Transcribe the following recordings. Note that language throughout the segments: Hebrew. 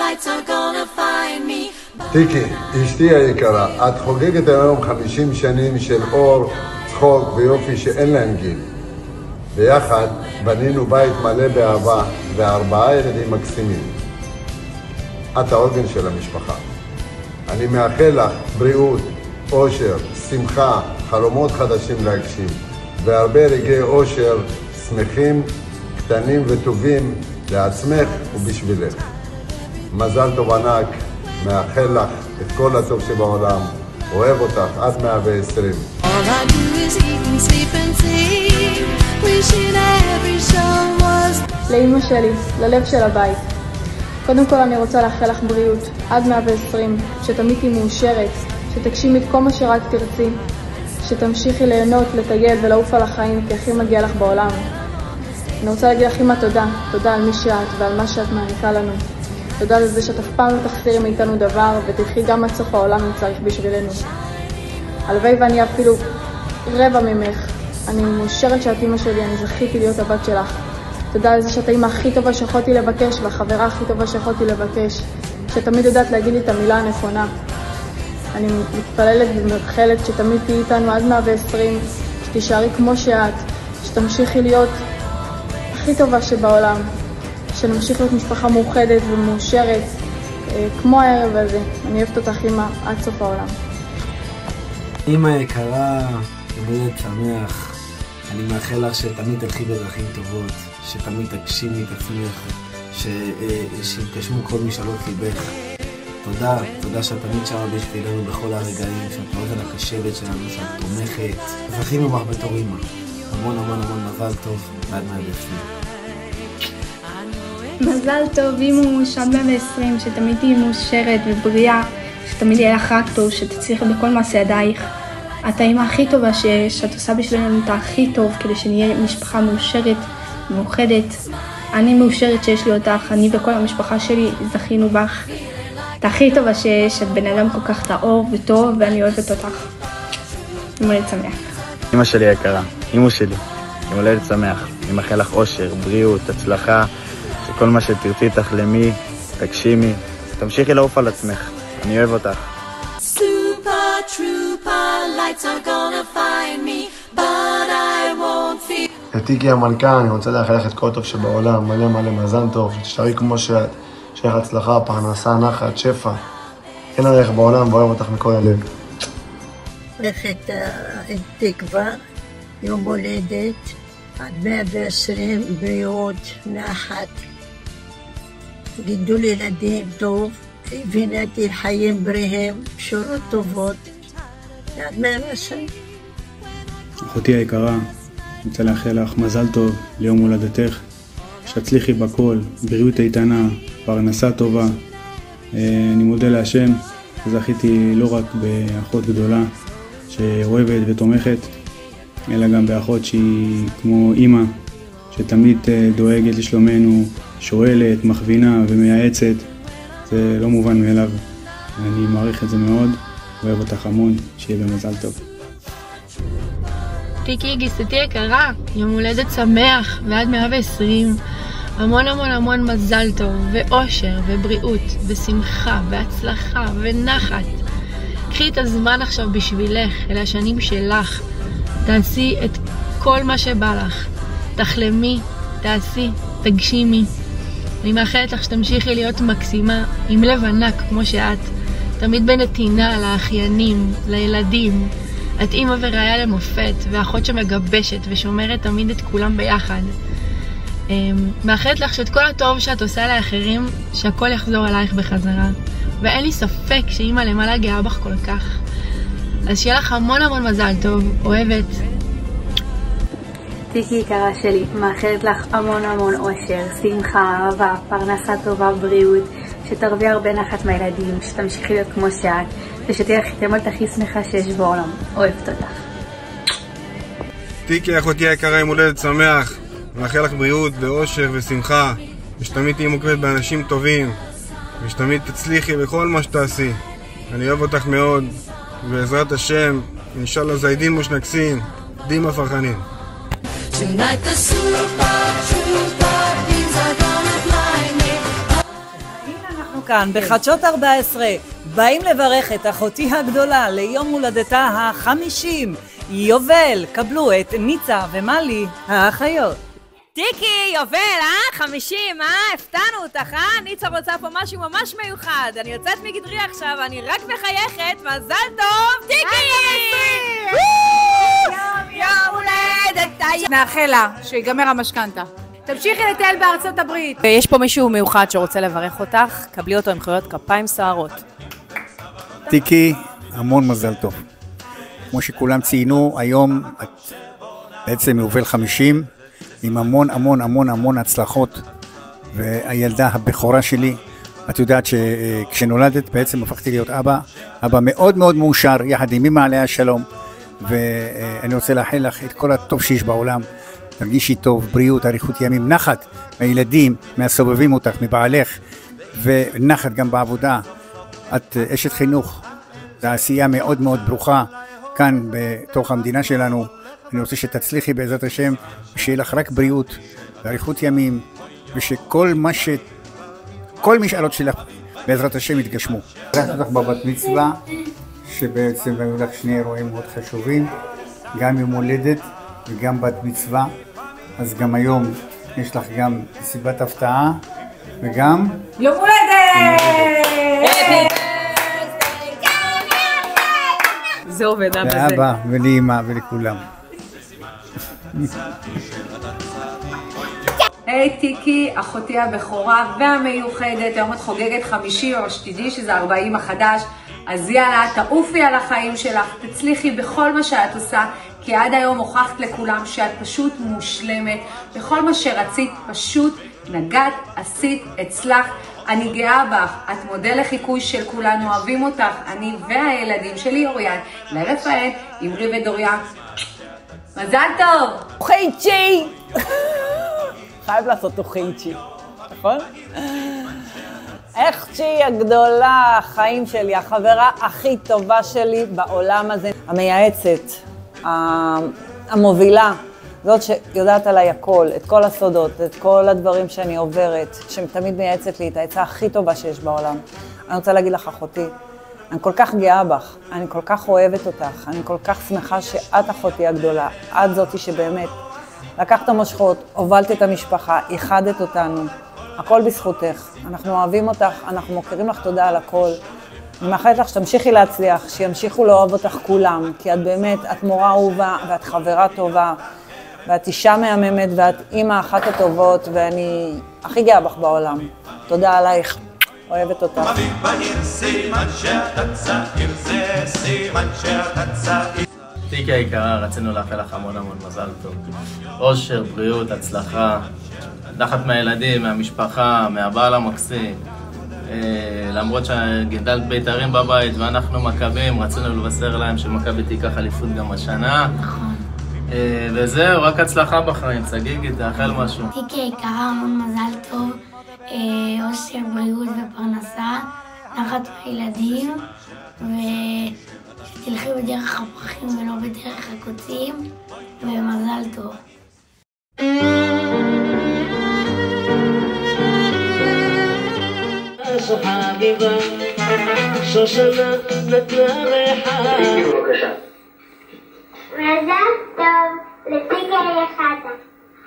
lights are gonna find me. טיקי, אשתי היקרה, את חוגגת היום 50 שנים של אור, צחוק ויופי שאין להם גיל. ביחד בנינו בית מלא באהבה ו4 ילדים מקסימים. את העוגן של המשפחה. אני מאחל לך בריאות, אושר, שמחה, חלומות חדשים להגשים, והרבה רגעי אושר, שמחים, קטנים וטובים לעצמך ובשבילך. מזל טוב ענק, מאחל לך את כל הטוב שבעולם, אוהב אותך עד 120. All I do is eat and sleep and sleep, wishing every show was. לאמא שלי, ללב של הבית. קודם כל אני רוצה לאחל לך בריאות, עד 120, שתמיד תהיי מאושרת, שתגשימי את כל מה שרק תרצי, שתמשיכי ליהנות, לטייל ולעוף על החיים, כי הכי מגיע לך בעולם. אני רוצה להגיד לך אמא תודה, תודה על מי שאת ועל מה שאת מעניקה לנו. תודה על זה שאת אף פעם לא תחסירי מאיתנו דבר, ותלכי גם עד סוף העולם אם צריך בשבילנו. הלוואי ואני אפילו רבע ממך. אני מאושרת שאת אמא שלי, אני זכיתי להיות הבת שלך. תודה על זה שאת האמא הכי טובה שיכולתי לבקש, והחברה הכי טובה שיכולתי לבקש, שתמיד יודעת להגיד לי את המילה הנכונה. אני מתפללת ומאחלת שתמיד תהיי איתנו עד 120, שתישארי כמו שאת, שתמשיכי להיות הכי טובה שבעולם, שנמשיך להיות משפחה מאוחדת ומאושרת, כמו הערב הזה. אני אוהבת אותך אמא עד סוף העולם. אמא יקרה, יום הולדת שמח. אני מאחל לך שתמיד תלכי בדרכים טובות, שתמיד תגשימי את עצמך, שיתגשמו כל משאלות ליבך. תודה שאת תמיד שמה בשבילנו בכל הרגעים, שאת האוזן הקשבת שלנו, שאת תומכת. זכינו לך בתור אמא. המון המון המון מזל טוב ועד 120. מזל טוב אמא, שעד 120, שתמיד תהיי מאושרת ובריאה, שתמיד יהיה לך רק טוב, שתצליחי בכל מעשה ידייך. את האמא הכי טובה שאת עושה בשבילנו את הכי טוב, כדי שנהיה משפחה מאושרת ומאוחדת. אני מאושרת שיש לי אותך, אני וכל המשפחה שלי זכינו בך. את הכי טובה שאת בן אדם כל כך טהור וטוב, ואני אוהבת אותך. יום הולדת שמח. אמא שלי יקרה, אמא שלי, יום הולדת שמח. אני מאחל לך אושר, בריאות, הצלחה, שכל מה שתרצי תחלמי, תגשימי, תמשיכי לעוף על עצמך. אני אוהב אותך. Super trooper, lights are gonna find me, but I won't feel. טיקי המנכ"ל, אני רוצה לאחל לך את כל טוב שבעולם, מלא מלא מזל טוב, שתשארי כמו שאת, שיהיה לך הצלחה, פרנסה, נחת, שפע. אין עליך בעולם ואוהב אותך מכל הלב. לכת תקווה, יום הולדת, עד 120, בריאות, נחת, גידול ילדים טוב, הבינתי חיים בריאים, שורות טובות, עד 120. אחותי היקרה, אני רוצה לאחל לך מזל טוב ליום הולדתך, שתצליחי בכל, בריאות איתנה, פרנסה טובה. אני מודה להשם, זכיתי לא רק באחות גדולה שאוהבת ותומכת, אלא גם באחות שהיא כמו אמא, שתמיד דואגת לשלומנו, שואלת, מכווינה ומייעצת. זה לא מובן מאליו, אני מעריך את זה מאוד, אוהב אותך המון, שיהיה במזל טוב. טיקי, גיסתי יקרה, יום הולדת שמח ועד 120. המון המון המון מזל טוב ואושר ובריאות ושמחה והצלחה ונחת. קחי את הזמן עכשיו בשבילך, אלה השנים שלך. תעשי את כל מה שבא לך. תחלמי, תעשי, תגשימי. אני מאחלת לך שתמשיכי להיות מקסימה, עם לב ענק כמו שאת. תמיד בנתינה לאחיינים, לילדים. את אימא וראיה למופת, ואחות שמגבשת ושומרת תמיד את כולם ביחד. מאחלת לך שאת כל הטוב שאת עושה לאחרים, שהכל יחזור אלייך בחזרה. ואין לי ספק שאימא למעלה גאה בך כל כך. אז שיהיה לך המון המון מזל טוב, אוהבת. טיקי יקרה שלי, מאחלת לך המון המון אושר, שמחה, אהבה, פרנסה טובה, בריאות, שתרבי הרבה נחת מהילדים, שתמשיכי להיות כמו שאת, ושתהיה החיתמות הכי שמחה שיש בעולם. אוהבת אותך. טיקי אחותי היקרה, יום הולדת שמח. מאחל לך בריאות ואושר ושמחה, ושתמיד תהיי מוקפת באנשים טובים, ושתמיד תצליחי בכל מה שתעשי. אני אוהב אותך מאוד, ובעזרת השם, אינשאללה זיידין מושנקסין, דימה פרחנין. Tonight the super trooper beams are gonna blind me. הנה אנחנו כאן בחדשות 14 באים לברך את אחותי הגדולה ליום הולדתה ה-50. יובל, קבלו את ניצה ומלי האחיות. טיקי, יובל, 50, הפתענו אותך, ניצה רוצה פה משהו ממש מיוחד. אני יוצאת מגדרי עכשיו, אני רק מחייכת, מזל טוב, טיקי! יום הולדת! נאחל לה שיגמר המשכנתה. תמשיכי לטייל בארצות הברית. ויש פה מישהו מיוחד שרוצה לברך אותך, קבלי אותו עם חיות כפיים סוערות. טיקי, המון מזל טוב. כמו שכולם ציינו, היום את בעצם יובל 50, עם המון המון המון המון הצלחות, והילדה הבכורה שלי, את יודעת שכשנולדת בעצם הפכתי להיות אבא מאוד מאוד מאושר, יחד עם אמא עליה שלום, ואני רוצה לאחל לך את כל הטוב שיש בעולם, תרגישי טוב, בריאות, אריכות ימים, נחת מהילדים, מהסובבים אותך, מבעלך, ונחת גם בעבודה. את אשת חינוך, זו עשייה מאוד מאוד ברוכה, כאן בתוך המדינה שלנו. אני רוצה שתצליחי בעזרת השם, ושיהיה לך רק בריאות ואריכות ימים, ושכל כל משאלות שלך בעזרת השם יתגשמו. ראיתי אותך בבת מצווה, שבעצם היו לך שני אירועים מאוד חשובים, גם יום הולדת וגם בת מצווה, אז גם היום יש לך גם סיבת הפתעה, וגם יום הולדת! זה עובד, אבא זה. לאבא ולאמא ולכולם. היי טיקי, אחותי הבכורה והמיוחדת, היום את חוגגת 50 או שתדעי שזה 40 החדש, אז יאללה, תעופי על החיים שלך, תצליחי בכל מה שאת עושה, כי עד היום הוכחת לכולם שאת פשוט מושלמת, בכל מה שרצית פשוט נגעת, עשית, הצלחת. אני גאה בך, את מודל לחיקוי של כולנו, אוהבים אותך, אני והילדים שלי אוריאן, לרפאל, אמרי ודוריה. מזל טוב! אוכייצ'י! חייב לעשות אוכייצ'י, נכון? איך צ'י הגדולה, החיים שלי, החברה הכי טובה שלי בעולם הזה, המייעצת, המובילה, זאת שיודעת עליי הכל, את כל הסודות, את כל הדברים שאני עוברת, שתמיד מייעצת לי את העצה הכי טובה שיש בעולם. אני רוצה להגיד לך, אחותי, אני כל כך גאה בך, אני כל כך אוהבת אותך, אני כל כך שמחה שאת אחותי הגדולה, את זאתי שבאמת לקחת המושכות, הובלת את המשפחה, איחדת אותנו, הכל בזכותך. אנחנו אוהבים אותך, אנחנו מוכירים לך תודה על הכל. אני מאחלת לך שתמשיכי להצליח, שימשיכו לאהוב אותך כולם, כי את באמת, את מורה אהובה ואת חברה טובה, ואת אישה מהממת ואת אימא אחת הטובות, ואני הכי גאה בך בעולם. תודה עלייך, אוהבת אותך. טיקי היקרה, רצינו לאחל לך המון המון מזל טוב. אושר, בריאות, הצלחה, נחת מהילדים, מהמשפחה, מהבעל המקסים. למרות שגידלת בית"רים בבית ואנחנו מכבים, רצינו לבשר להם שמכבי תיקח אליפות גם השנה. וזהו, רק הצלחה בחיים, צגיגית, תאחל משהו. טיקי היקרה, המון מזל טוב, אושר, בריאות ופרנסה, נחת מהילדים, ושתלכי בדרך הפרחים ולא בדרך הקוצים, ומזל טוב. حبيبة شوشنا نتنرحها מזל טוב לטיקי היקרה.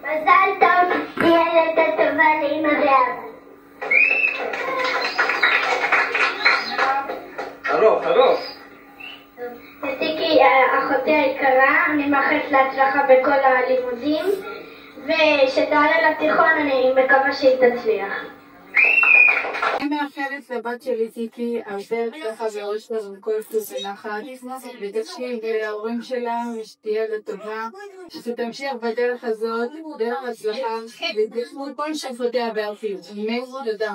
מזל טוב ילדה טובה לאמא ואבא. חרוף. טיקי, אחותי היקרה, אני מאחלת להצלחה בכל הלימודים, ושתעלה לתיכון, אני מקווה שהיא תצליח. אני מאחלת לבת שלי טיקי הרבה הצלחה ואושר וכל טוב ונחת, ותקשיב להורים שלה ושתהיה לטובה, שתמשיך בדרך הזאת, דרך הצלחה, ותשמעו כל שאיפותיה בעתיד. אמן, תודה.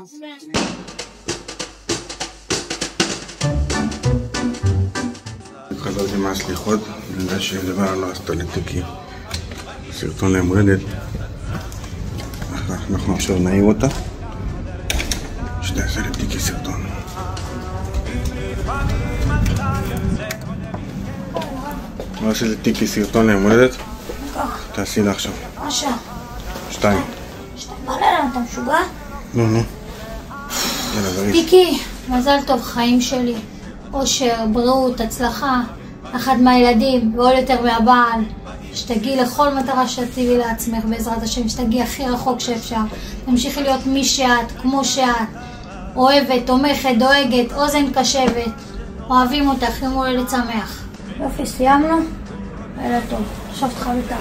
חזרתי מהסליחות, אני יודע שדבר לא עשתה לטיקי סרטון ליום הולדת. אנחנו עכשיו נעיר אותה שתעשה לטיקי סרטון. מה עשית טיקי סרטון ליום הולדת? תעשי לה עכשיו. מה שעה? 2. 2 בלילה, אתה משוגע? נו. יאללה, זריז. טיקי, מזל טוב, חיים שלי. אושר, בריאות, הצלחה, אחד מהילדים, ועוד יותר מהבעל. שתגיעי לכל מטרה שתציבי לעצמך בעזרת השם, שתגיעי הכי רחוק שאפשר. תמשיכי להיות מי שאת, כמו שאת. אוהבת, תומכת, דואגת, אוזן קשבת. אוהבים אותך, יום הולדת שמח. יופי, סיימנו? לילה טוב. עכשיו תחלותה.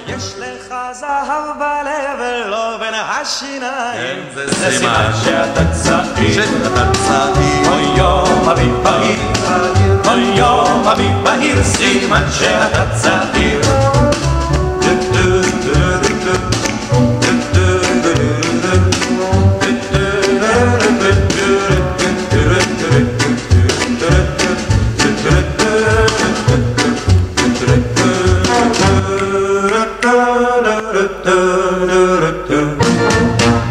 יש לך זהב בלב ולא בין השיניים, זה סימן שאתה צעיר, אוי יום אביב בהיר, אוי יום אביב בהיר, סימן שאתה צעיר.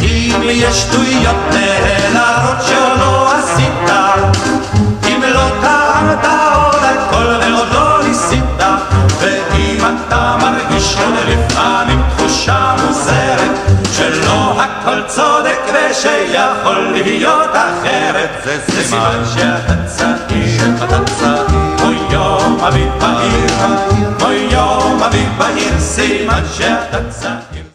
אם לי יש שטויות נהדרות שלא עשית, אם לא טעמת עוד הכל ועוד לא ניסית, ואם אתה מרגיש עוד לפעמים תחושה מוזרת שלא הכל צודק ושיכול להיות אחרת, זה סימן שאתה צעיר, אוי יום אביב בהיר, אוי יום אביב בהיר, סימן שאתה צעיר.